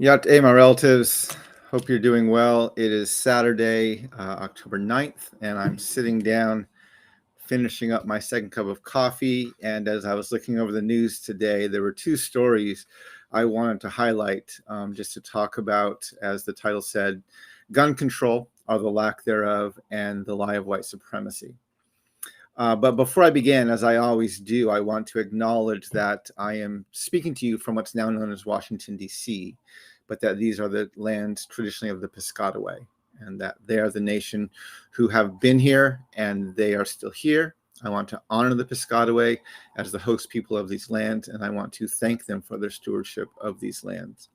Yat, hey, my relatives. Hope you're doing well. It is Saturday, October 9th, and I'm sitting down finishing up my second cup of coffee. And as I was looking over the news today, there were two stories I wanted to highlight just to talk about, as the title said, gun control or the lack thereof, and the lie of white supremacy. But before I begin, as I always do, I want to acknowledge that I am speaking to you from what's now known as Washington, D.C., but that these are the lands traditionally of the Piscataway, and that they are the nation who have been here and they are still here. I want to honor the Piscataway as the host people of these lands, and I want to thank them for their stewardship of these lands.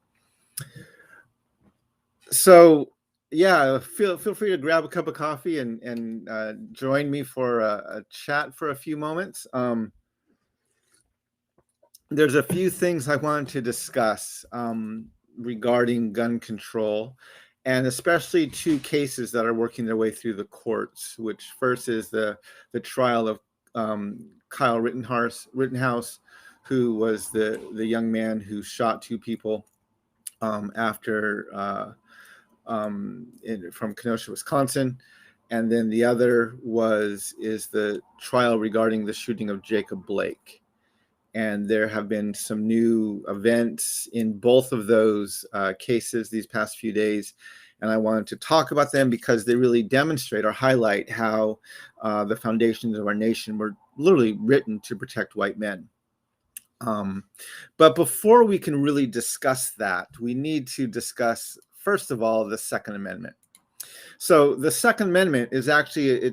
So, yeah, feel free to grab a cup of coffee and join me for a chat for a few moments. There's a few things I wanted to discuss regarding gun control, and especially two cases that are working their way through the courts. Which first is the trial of Kyle Rittenhouse, who was the young man who shot two people after. From Kenosha, Wisconsin, and then the other is the trial regarding the shooting of Jacob Blake. And there have been some new events in both of those cases these past few days, and I wanted to talk about them because they really demonstrate or highlight how the foundations of our nation were literally written to protect white men. But before we can really discuss that, we need to discuss, first of all, the Second Amendment. So the Second Amendment is actually,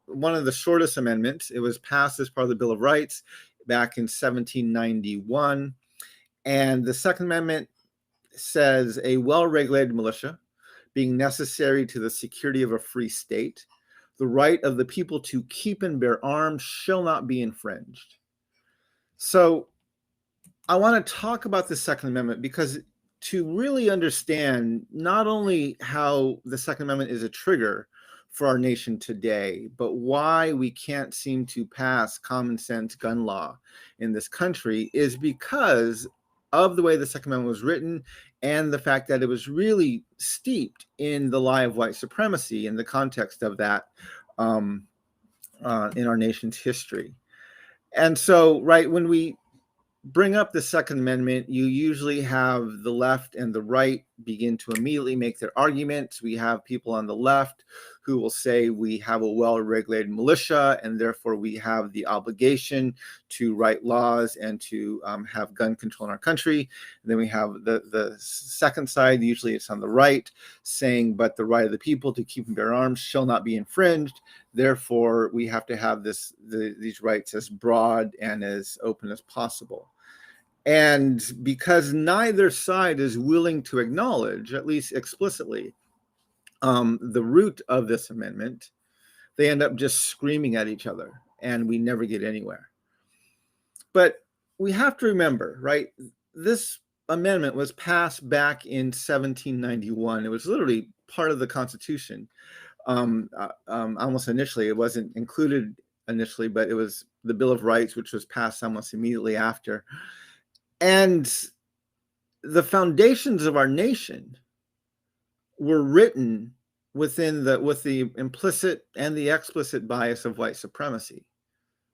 one of the shortest amendments. It was passed as part of the Bill of Rights back in 1791. And the Second Amendment says a well-regulated militia, being necessary to the security of a free state, the right of the people to keep and bear arms shall not be infringed. So I want to talk about the Second Amendment because to really understand not only how the Second Amendment is a trigger for our nation today, but why we can't seem to pass common sense gun law in this country is because of the way the Second Amendment was written and the fact that it was really steeped in the lie of white supremacy in the context of that in our nation's history. And so, right, when we bring up the Second Amendment, you usually have the left and the right begin to immediately make their arguments. We have people on the left who will say we have a well-regulated militia and therefore we have the obligation to write laws and to have gun control in our country. And then we have the second side, usually it's on the right, saying but the right of the people to keep and bear arms shall not be infringed. Therefore, we have to have these rights as broad and as open as possible. And because neither side is willing to acknowledge, at least explicitly, the root of this amendment, they end up just screaming at each other, and we never get anywhere. But we have to remember, right, this amendment was passed back in 1791. It was literally part of the Constitution. Almost initially, it wasn't included initially, but it was the Bill of Rights, which was passed almost immediately after. And the foundations of our nation were written with the implicit and the explicit bias of white supremacy,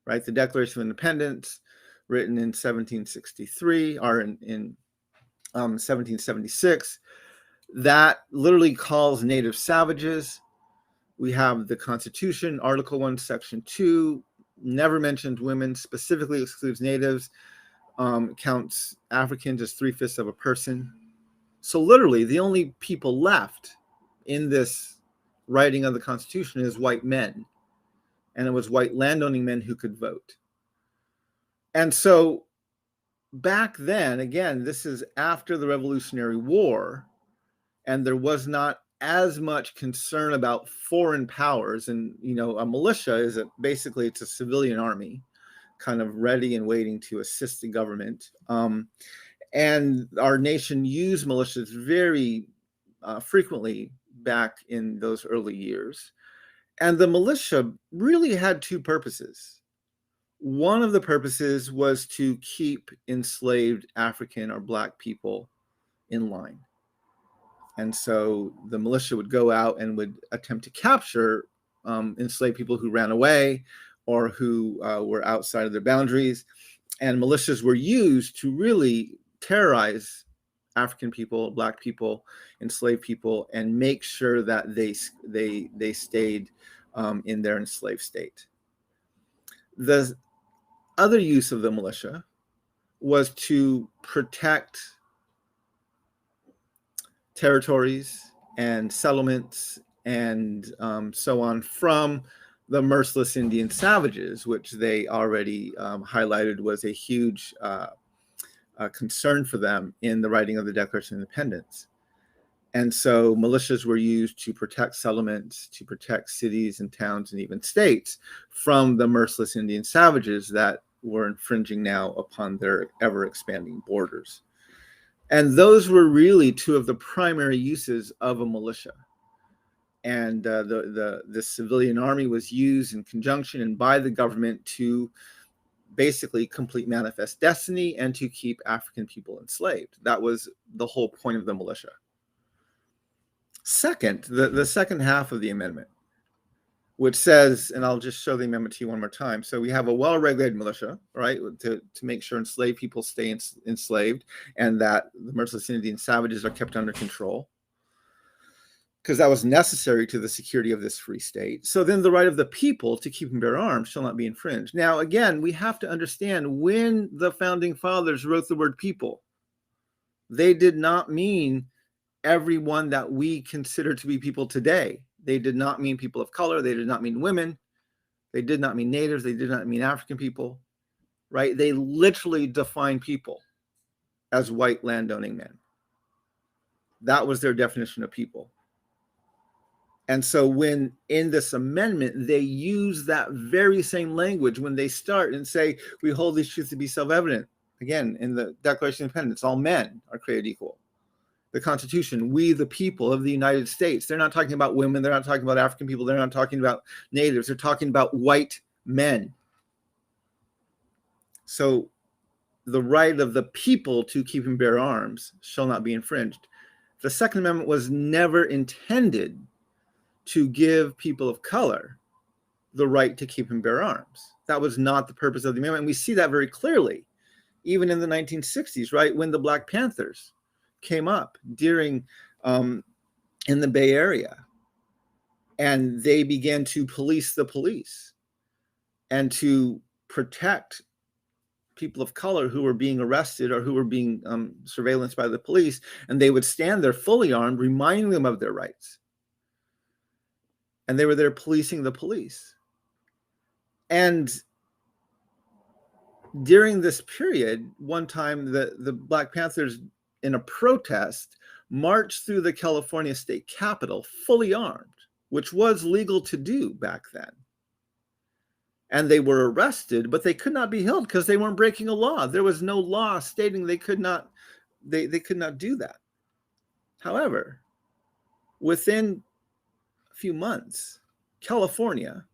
right? The Declaration of Independence, written in 1763 or in 1776, that literally calls natives savages. We have the Constitution, Article 1, Section 2, never mentions women, specifically excludes natives, counts Africans as 3/5 of a person. So literally, the only people left in this writing of the Constitution is white men. And it was white landowning men who could vote. And so back then, again, this is after the Revolutionary War, and there was not as much concern about foreign powers. And, a militia is basically it's a civilian army, kind of ready and waiting to assist the government. And our nation used militias very frequently back in those early years. And the militia really had two purposes. One of the purposes was to keep enslaved African or Black people in line. And so the militia would go out and would attempt to capture enslaved people who ran away or who were outside of their boundaries. And militias were used to really terrorize African people, Black people, enslaved people, and make sure that they stayed in their enslaved state. The other use of the militia was to protect territories and settlements and so on from the merciless Indian savages, which they already highlighted was a huge concern for them in the writing of the Declaration of Independence. And so militias were used to protect settlements, to protect cities and towns and even states from the merciless Indian savages that were infringing now upon their ever-expanding borders. And those were really two of the primary uses of a militia. And the civilian army was used in conjunction and by the government to basically complete manifest destiny and to keep African people enslaved. That was the whole point of the militia. Second, the second half of the amendment, which says, and I'll just show the amendment to you one more time. So we have a well-regulated militia, right, to make sure enslaved people stay enslaved and that the merciless Indian savages are kept under control, because that was necessary to the security of this free state. So then the right of the people to keep and bear arms shall not be infringed. Now, again, we have to understand when the founding fathers wrote the word people, they did not mean everyone that we consider to be people today. They did not mean people of color. They did not mean women. They did not mean natives. They did not mean African people, right? They literally defined people as white landowning men. That was their definition of people. And so when in this amendment, they use that very same language when they start and say, we hold these truths to be self-evident. Again, in the Declaration of Independence, all men are created equal. The Constitution, we the people of the United States. They're not talking about women. They're not talking about African people. They're not talking about natives. They're talking about white men. So the right of the people to keep and bear arms shall not be infringed. The Second Amendment was never intended to give people of color the right to keep and bear arms. That was not the purpose of the amendment. And we see that very clearly, even in the 1960s, right, when the Black Panthers came up during in the Bay Area, and they began to police the police and to protect people of color who were being arrested or who were being surveillanced by the police, and they would stand there fully armed, reminding them of their rights. And they were there policing the police. And during this period, one time the Black Panthers, in a protest, marched through the California state capitol fully armed, which was legal to do back then. And they were arrested, but they could not be held because they weren't breaking a law. There was no law stating they could not do that. However, within a few months, California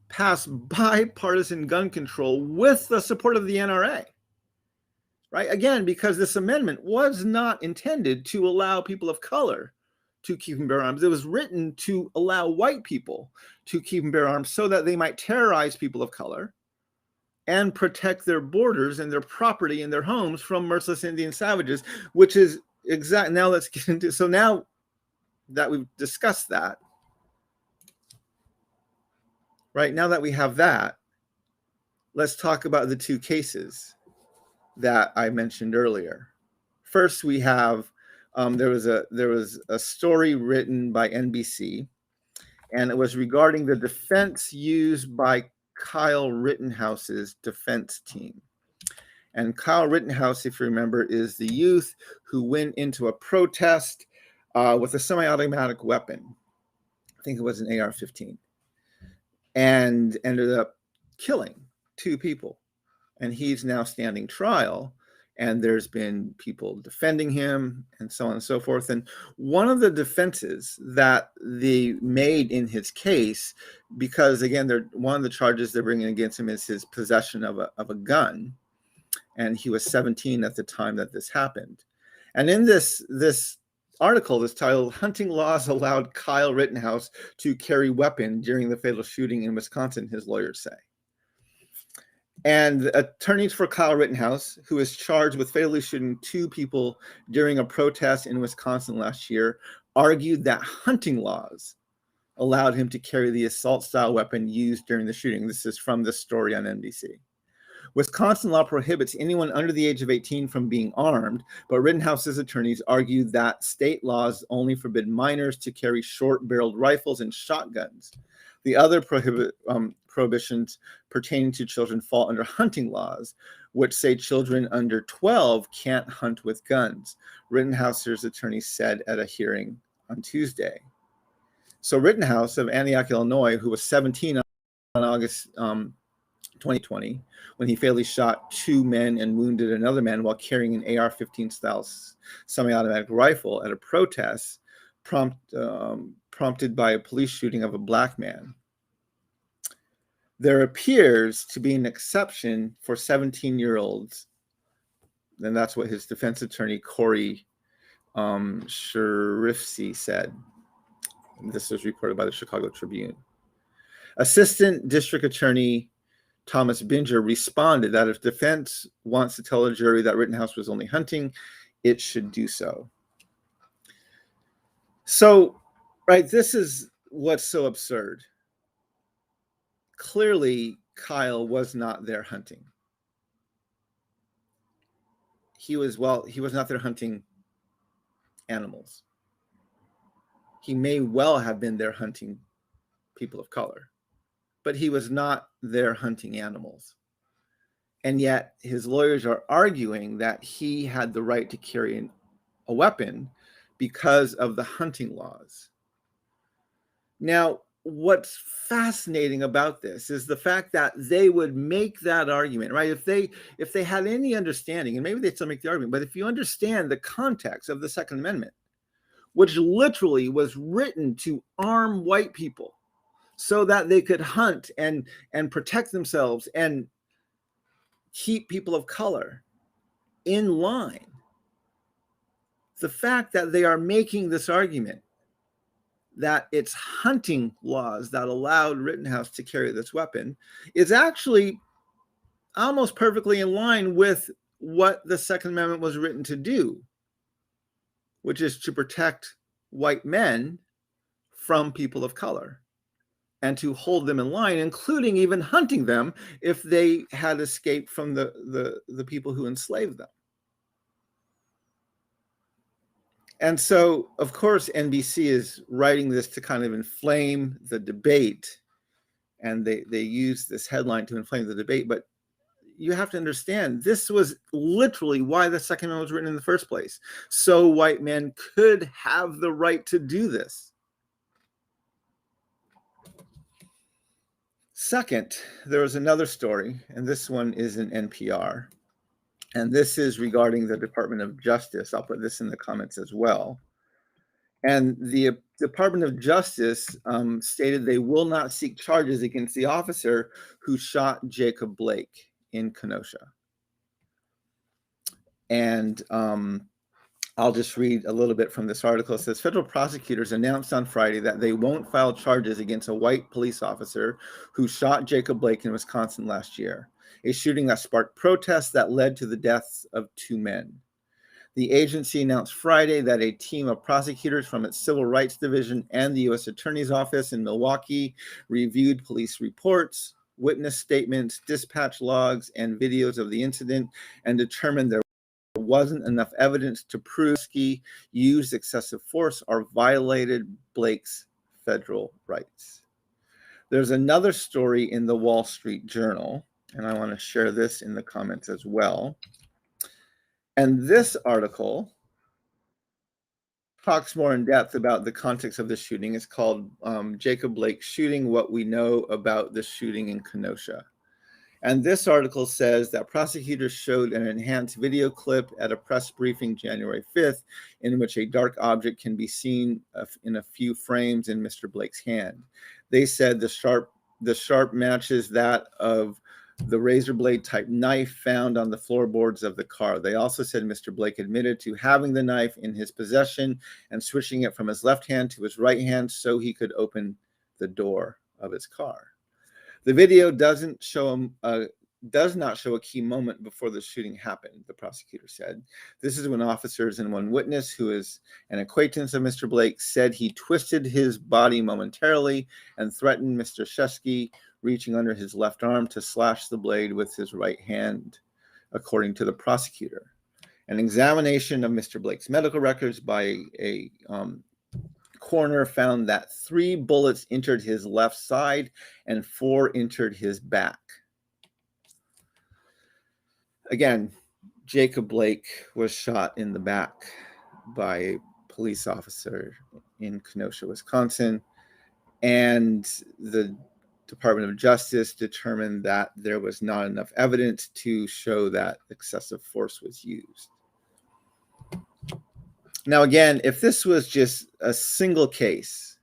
passed bipartisan gun control with the support of the NRA. Right? Again, because this amendment was not intended to allow people of color to keep and bear arms. It was written to allow white people to keep and bear arms so that they might terrorize people of color and protect their borders and their property and their homes from merciless Indian savages, which is exact. Now let's get into, so now that we've discussed that, right, now that we have that, let's talk about the two cases that I mentioned earlier. First, we have there was a story written by NBC, and it was regarding the defense used by Kyle Rittenhouse's defense team. And Kyle Rittenhouse, if you remember, is the youth who went into a protest with a semi-automatic weapon. I think it was an AR-15, and ended up killing 2 people. And he's now standing trial, and there's been people defending him and so on and so forth. And one of the defenses that they made in his case, because again, one of the charges they're bringing against him is his possession of a gun. And he was 17 at the time that this happened. And in this article is titled "Hunting Laws Allowed Kyle Rittenhouse to Carry Weapon During the Fatal Shooting in Wisconsin," his lawyers say. And attorneys for Kyle Rittenhouse, who is charged with fatally shooting 2 people during a protest in Wisconsin last year, argued that hunting laws allowed him to carry the assault-style weapon used during the shooting. This is from this story on NBC. Wisconsin law prohibits anyone under the age of 18 from being armed, but Rittenhouse's attorneys argued that state laws only forbid minors to carry short-barreled rifles and shotguns. The other prohibitions pertaining to children fall under hunting laws, which say children under 12 can't hunt with guns, Rittenhouse's attorney said at a hearing on Tuesday. So Rittenhouse of Antioch, Illinois, who was 17 on August 2020, when he fatally shot 2 men and wounded another man while carrying an AR-15 style semi-automatic rifle at a protest prompted by a police shooting of a black man. There appears to be an exception for 17-year-olds, and that's what his defense attorney, Corey Sharifsi, said. This was reported by the Chicago Tribune. Assistant District Attorney Thomas Binger responded that if defense wants to tell a jury that Rittenhouse was only hunting, it should do so. So, right, this is what's so absurd. Clearly, Kyle was not there hunting. He was not there hunting animals. He may well have been there hunting people of color, but he was not there hunting animals. And yet his lawyers are arguing that he had the right to carry a weapon because of the hunting laws. Now, what's fascinating about this is the fact that they would make that argument, right? If they had any understanding, and maybe they'd still make the argument, but if you understand the context of the Second Amendment, which literally was written to arm white people so that they could hunt and protect themselves and keep people of color in line. The fact that they are making this argument that it's hunting laws that allowed Rittenhouse to carry this weapon is actually almost perfectly in line with what the Second Amendment was written to do, which is to protect white men from people of color and to hold them in line, including even hunting them if they had escaped from the people who enslaved them. And so, of course, NBC is writing this to kind of inflame the debate, and they use this headline to inflame the debate. But you have to understand, this was literally why the Second Amendment was written in the first place, so white men could have the right to do this. Second, there was another story, and this one is in NPR. And this is regarding the Department of Justice. I'll put this in the comments as well. And the Department of Justice stated they will not seek charges against the officer who shot Jacob Blake in Kenosha. And I'll just read a little bit from this article. It says, federal prosecutors announced on Friday that they won't file charges against a white police officer who shot Jacob Blake in Wisconsin last year, a shooting that sparked protests that led to the deaths of 2 men. The agency announced Friday that a team of prosecutors from its Civil Rights Division and the U.S. Attorney's Office in Milwaukee reviewed police reports, witness statements, dispatch logs, and videos of the incident and determined there wasn't enough evidence to prove he used excessive force or violated Blake's federal rights. There's another story in the Wall Street Journal, and I want to share this in the comments as well. And this article talks more in depth about the context of the shooting. It's called Jacob Blake Shooting, What We Know About the Shooting in Kenosha. And this article says that prosecutors showed an enhanced video clip at a press briefing January 5th, in which a dark object can be seen in a few frames in Mr. Blake's hand. They said the sharp matches that of the razor blade type knife found on the floorboards of the car. They also said Mr. Blake admitted to having the knife in his possession and switching it from his left hand to his right hand so he could open the door of his car. The video does not show a key moment before the shooting happened, the prosecutor said. This is when officers and one witness, who is an acquaintance of Mr. Blake, said he twisted his body momentarily and threatened Mr. Shesky, reaching under his left arm to slash the blade with his right hand, according to the prosecutor. An examination of Mr. Blake's medical records by a coroner found that 3 bullets entered his left side and 4 entered his back. Again, Jacob Blake was shot in the back by a police officer in Kenosha, Wisconsin, and the Department of Justice determined that there was not enough evidence to show that excessive force was used. Now, again, if this was just a single case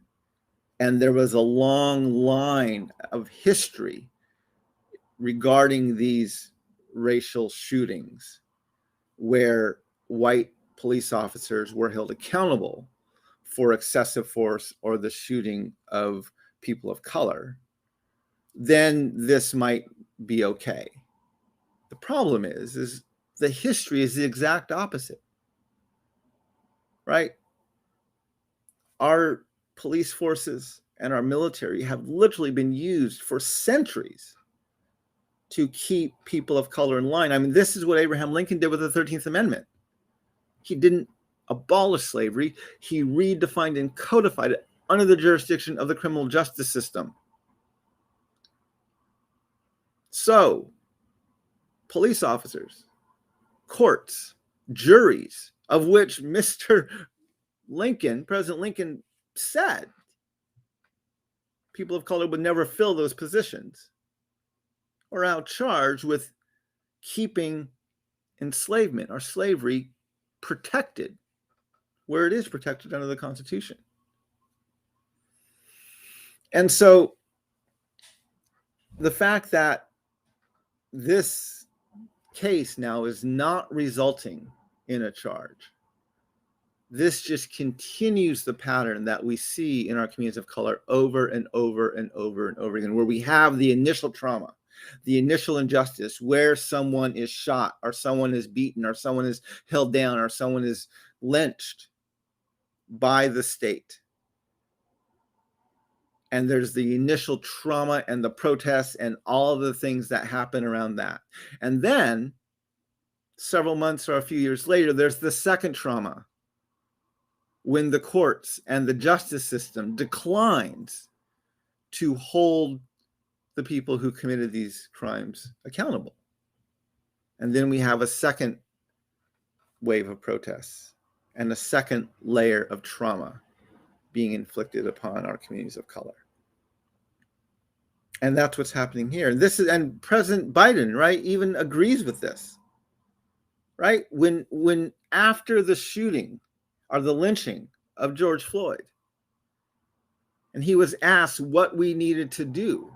and there was a long line of history regarding these racial shootings where white police officers were held accountable for excessive force or the shooting of people of color, then this might be okay. The problem is the history is the exact opposite, right? Our police forces and our military have literally been used for centuries to keep people of color in line. I mean, this is what Abraham Lincoln did with the 13th Amendment. He didn't abolish slavery. He redefined and codified it under the jurisdiction of the criminal justice system. So, police officers, courts, juries, of which Mr. Lincoln, President Lincoln, said people of color would never fill those positions, are outcharged with keeping enslavement or slavery protected where it is protected under the Constitution. And so the fact that this case now is not resulting in a charge, this just continues the pattern that we see in our communities of color over and over and over and over again, where we have the initial trauma, the initial injustice, where someone is shot or someone is beaten or someone is held down or someone is lynched by the state. And there's the initial trauma and the protests and all of the things that happen around that. And then several months or a few years later, there's the second trauma, when the courts and the justice system declines to hold the people who committed these crimes accountable. And then we have a second wave of protests and a second layer of trauma being inflicted upon our communities of color. And that's what's happening here. And President Biden, right, even agrees with this, right? When after the shooting or the lynching of George Floyd, and he was asked what we needed to do,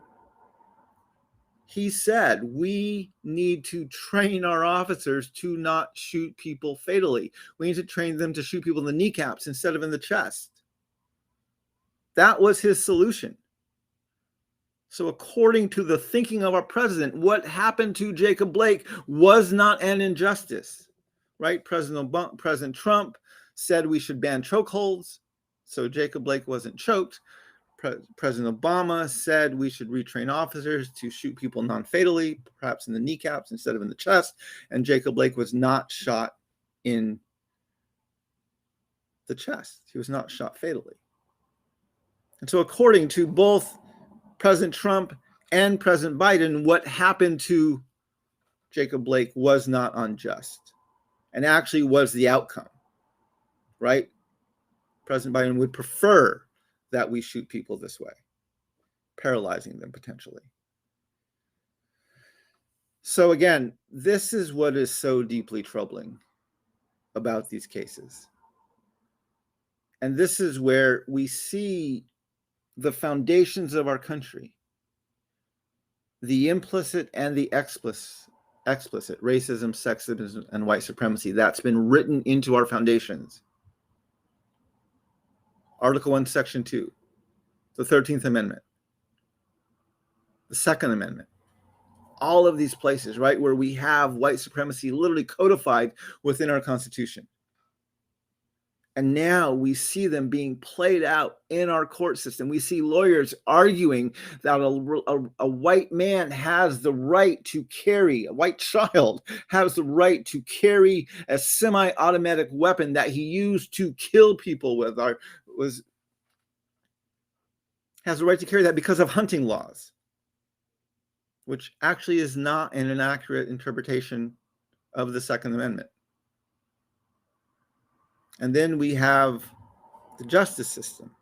he said, we need to train our officers to not shoot people fatally. We need to train them to shoot people in the kneecaps instead of in the chest. That was his solution. So according to the thinking of our president, what happened to Jacob Blake was not an injustice, right? President Trump said we should ban chokeholds, so Jacob Blake wasn't choked. President Obama said we should retrain officers to shoot people non-fatally, perhaps in the kneecaps instead of in the chest, and Jacob Blake was not shot in the chest. He was not shot fatally. And so according to both President Trump and President Biden, what happened to Jacob Blake was not unjust and actually was the outcome, right? President Biden would prefer that we shoot people this way, paralyzing them potentially. So again, this is what is so deeply troubling about these cases. And this is where we see the foundations of our country the implicit and the explicit racism, sexism, and white supremacy that's been written into our foundations. Article 1, Section 2, the 13th Amendment, the Second Amendment, all of these places, right, where we have white supremacy literally codified within our Constitution. And now we see them being played out in our court system. We see lawyers arguing that a white man has the right to carry, a white child has the right to carry a semi-automatic weapon that he used to kill people with, has the right to carry that because of hunting laws, which actually is not an inaccurate interpretation of the Second Amendment. And then we have the justice system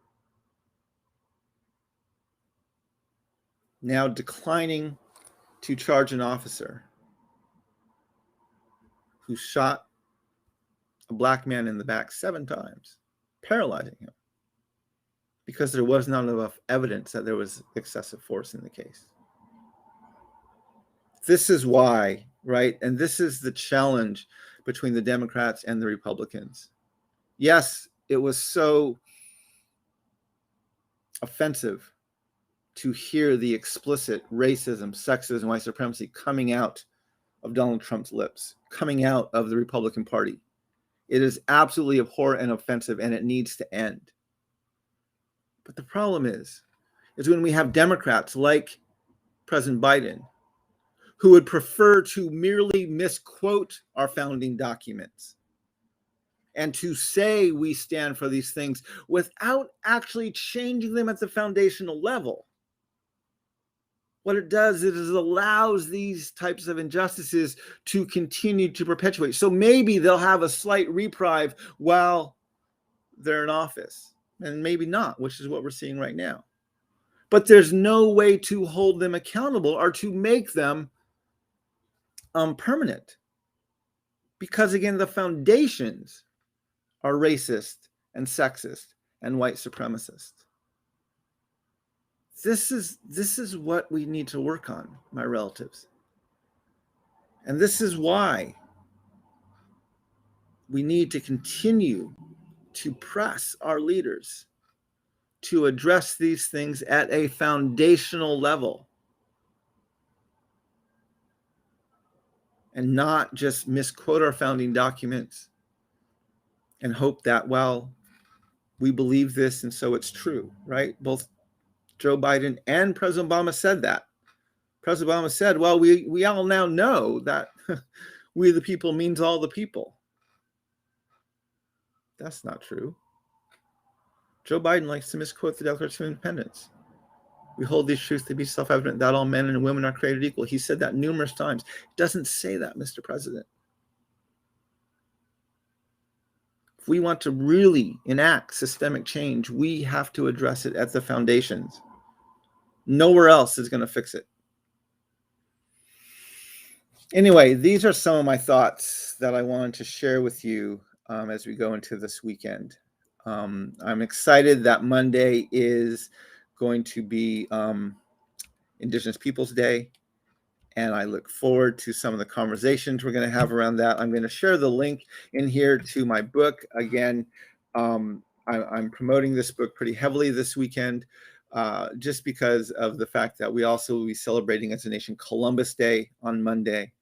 now declining to charge an officer who shot a black man in the back 7 times, paralyzing him, because there was not enough evidence that there was excessive force in the case. This is why, right? And this is the challenge between the Democrats and the Republicans. Yes, it was so offensive to hear the explicit racism, sexism, white supremacy coming out of Donald Trump's lips, coming out of the Republican Party. It is absolutely abhorrent and offensive, and it needs to end. But the problem is when we have Democrats like President Biden, who would prefer to merely misquote our founding documents and to say we stand for these things without actually changing them at the foundational level. What it does is it allows these types of injustices to continue to perpetuate. So maybe they'll have a slight reprieve while they're in office, and maybe not, which is what we're seeing right now. But there's no way to hold them accountable or to make them permanent. Because again, the foundations are racist and sexist and white supremacist. This is what we need to work on, my relatives. And this is why we need to continue to press our leaders to address these things at a foundational level and not just misquote our founding documents and hope that, well, we believe this and so it's true, right? Both Joe Biden and President Obama said that. President Obama said, well, we all now know that we the people means all the people. That's not true. Joe Biden likes to misquote the Declaration of Independence. We hold these truths to be self-evident that all men and women are created equal. He said that numerous times. It doesn't say that, Mr. President. If we want to really enact systemic change, we have to address it at the foundations. Nowhere else is going to fix it. Anyway, these are some of my thoughts that I wanted to share with you as we go into this weekend. I'm excited that Monday is going to be Indigenous Peoples Day, and I look forward to some of the conversations we're going to have around that. I'm going to share the link in here to my book. Again, I'm promoting this book pretty heavily this weekend, just because of the fact that we also will be celebrating as a nation Columbus Day on Monday,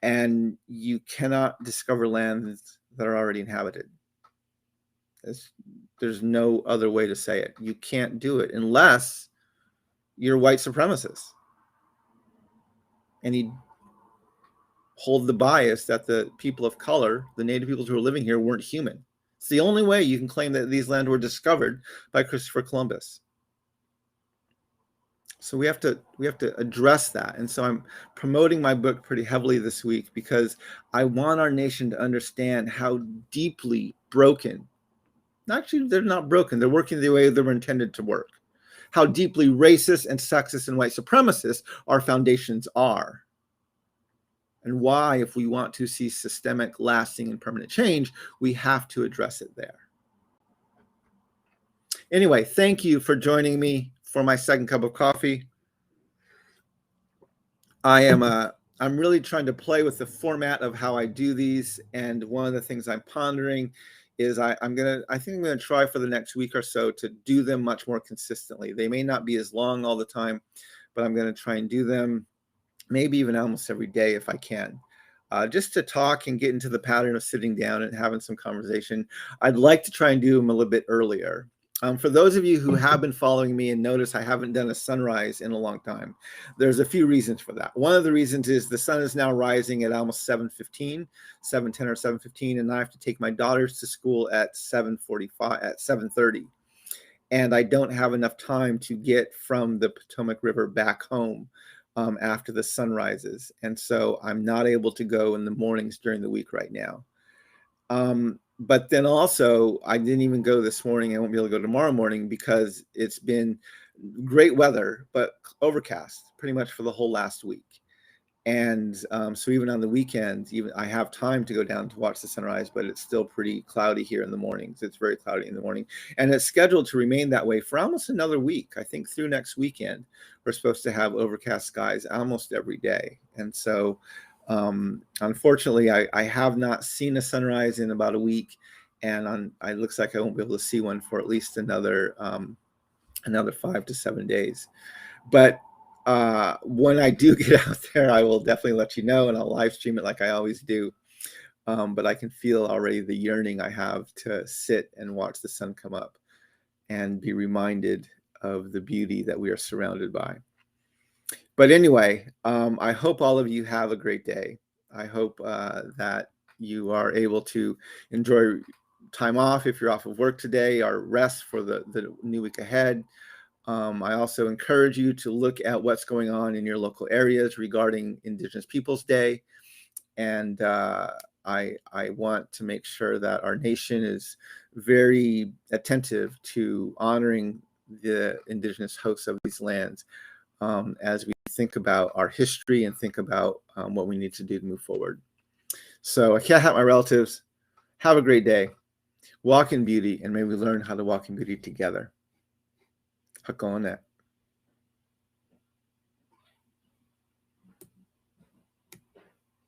and you cannot discover lands that are already inhabited. There's no other way to say it. You can't do it unless you're white supremacist and you hold the bias that the people of color, the native peoples who are living here, weren't human. It's the only way you can claim that these lands were discovered by Christopher Columbus. So we have to address that. And so I'm promoting my book pretty heavily this week because I want our nation to understand how deeply broken. Actually, they're not broken. They're working the way they were intended to work. How deeply racist and sexist and white supremacist our foundations are. And why, if we want to see systemic, lasting, and permanent change, we have to address it there. Anyway, thank you for joining me for my second cup of coffee. I'm really trying to play with the format of how I do these, and one of the things I'm pondering is I think I'm gonna try for the next week or so to do them much more consistently. They may not be as long all the time, but I'm gonna try and do them maybe even almost every day if I can. Just to talk and get into the pattern of sitting down and having some conversation. I'd like to try and do them a little bit earlier. For those of you who have been following me and notice I haven't done a sunrise in a long time, there's a few reasons for that. One of the reasons is the sun is now rising at almost 7:15, 7:10 or 7:15, and I have to take my daughters to school at 7:45, at 7:30. And I don't have enough time to get from the Potomac River back home after the sun rises. And so I'm not able to go in the mornings during the week right now. But then also, I didn't even go this morning. I won't be able to go tomorrow morning because it's been great weather, but overcast pretty much for the whole last week. And so even on the weekends, even I have time to go down to watch the sunrise, but it's still pretty cloudy here in the mornings. It's very cloudy in the morning, and it's scheduled to remain that way for almost another week. I think through next weekend, we're supposed to have overcast skies almost every day. And so unfortunately, I have not seen a sunrise in about a week, and it looks like I won't be able to see one for at least another 5 to 7 days. But when I do get out there, I will definitely let you know, and I'll live stream it like I always do. But I can feel already the yearning I have to sit and watch the sun come up and be reminded of the beauty that we are surrounded by. But anyway, I hope all of you have a great day. I hope that you are able to enjoy time off if you're off of work today, or rest for the new week ahead. I also encourage you to look at what's going on in your local areas regarding Indigenous Peoples Day. And I want to make sure that our nation is very attentive to honoring the Indigenous hosts of these lands as we think about our history and think about what we need to do to move forward. So I can't help my relatives. Have a great day. Walk in beauty, and may we learn how to walk in beauty together. Hakone.